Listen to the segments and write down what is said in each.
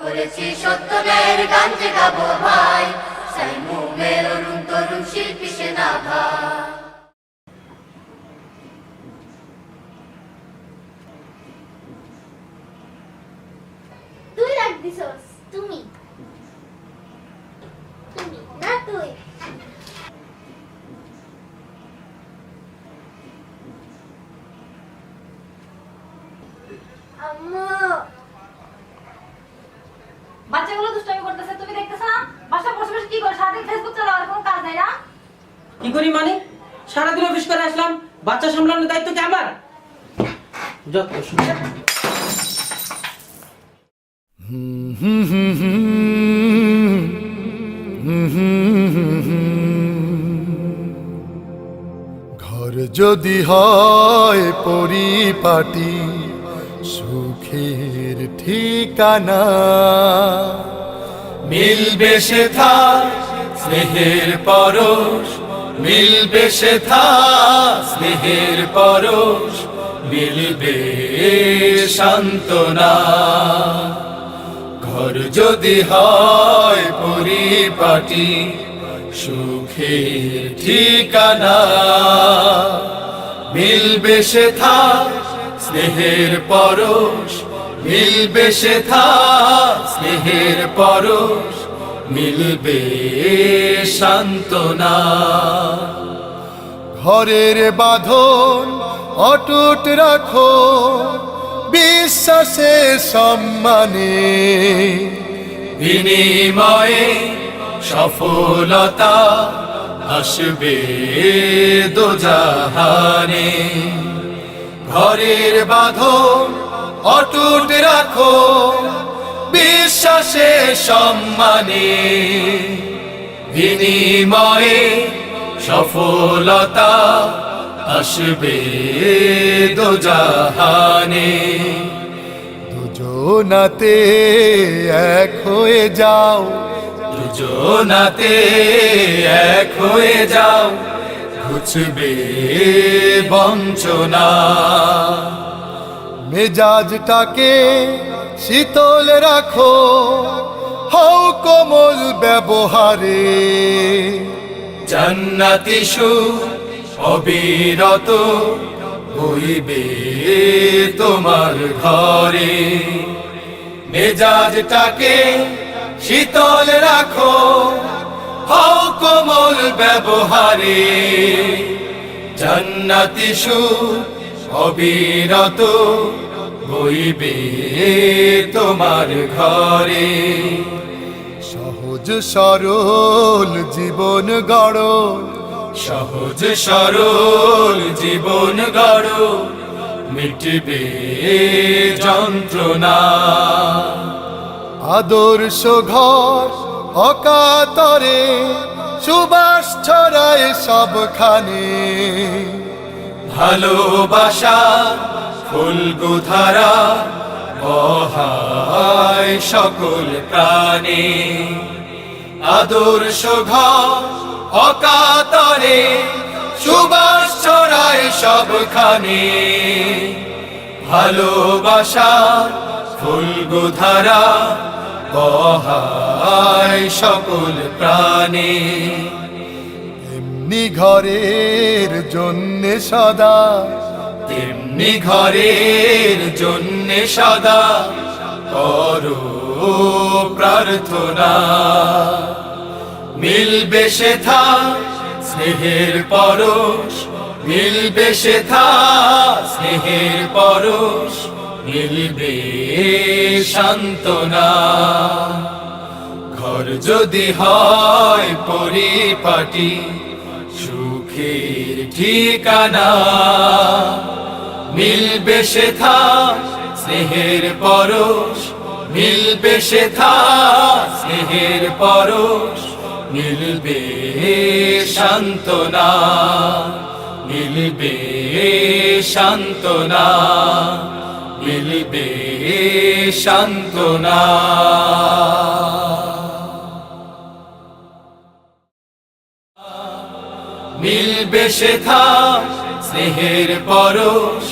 করেছি সত্য ন্যায়ের গান যে গাবো ভাই, সাইমুমের অরুণ তরুণ শিল্পী সেনা ভাই। তুই রাখ দিছস, তুমি তুমি না তুই। আম্মু বাচ্চাগুলো দুষ্টামি করতেছে, তুমি দেখতেছো না? বাসা বসে বসে কি করে? সারাদিন ফেসবুক চালাও, আর কোনো কাজ নাই না? কি করি মানে? সারাদিন অফিস করে আসলাম, বাচ্চা সামলানোর দায়িত্ব কি আমার? যত ঘর যদি হয় পরিপাটি, সুখের ঠিকানা মিলবে সেথা স্নেহের পরশ, মিলবে সেথা স্নেহের পরশ, মিলবে সান্ত্বনা। ঘর যদি হয় পরিপাটি, সুখের ঠিকানা মিলবে সেথা স্নেহের পরশ, মিলবে সেথা স্নেহের পরশ, মিলবে সান্ত্বনা। ঘরের বাঁধন অটুট রাখো, বিশ্বাসের সম্মানে বিনিময়ে সফলতা আসবে দোজাহানে। ঘরের বাঁধন অটুট রাখো, বিশ্বাসের সম্মানে বিনিময়ে সফলতা আসবে দোজাহানে। দুজনাতে এক হয়ে যাও, দুজনাতে এক হয়ে যাও, ঘুচবে বঞ্চনা। মেজাজটাকে শীতল রাখো, হও কোমল ব্যবহারে, জান্নাতি সুখ অবিরত বইবে তোমার ঘরে। মেজাজটাকে শীতল রাখো, হও কোমল ব্যবহারে, জান্নাতি সুখ অবিরত বইবে তোমার ঘরে। সহজ সরল জীবন গড়ো, সহজ সরল জীবন গড়ো, মিটবে যন্ত্রণা। আদর্শ ঘর অকাতরে সুবাস ছড়ায় সবখানে, ভালোবাসা ফুলগুধারা বহায় সকল প্রাণে। আদর্শ ঘর অকাতরে সুবাস ছড়ায় সবখানে, ভালোবাসা ফুলগুধারা বহায় সকল প্রাণে। এমনি ঘরের জন্যে সদা, তেমনি ঘরের জন্যে সদা করো প্রার্থনা। মিলবে সেথা স্নেহের পরশ, মিলবে সেথা স্নেহের পরশ, মিলবে সান্ত্বনা। ঘর যদি হয় পরিপাটি, সুখের ঠিকানা মিলবে সেথা স্নেহের পরশ, মিলবে সেথা স্নেহের পরশ, মিলবে সান্ত্বনা, মিলবে সান্ত্বনা, মিলবে সান্ত্বনা। মিলবে সেথা স্নেহের পরশ,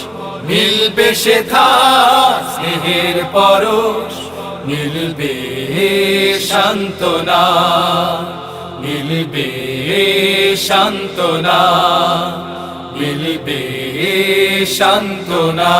মিলবে সেথা স্নেহের পরশ, মিলবে সান্ত্বনা, মিলবে সান্ত্বনা, মিলবে সান্ত্বনা।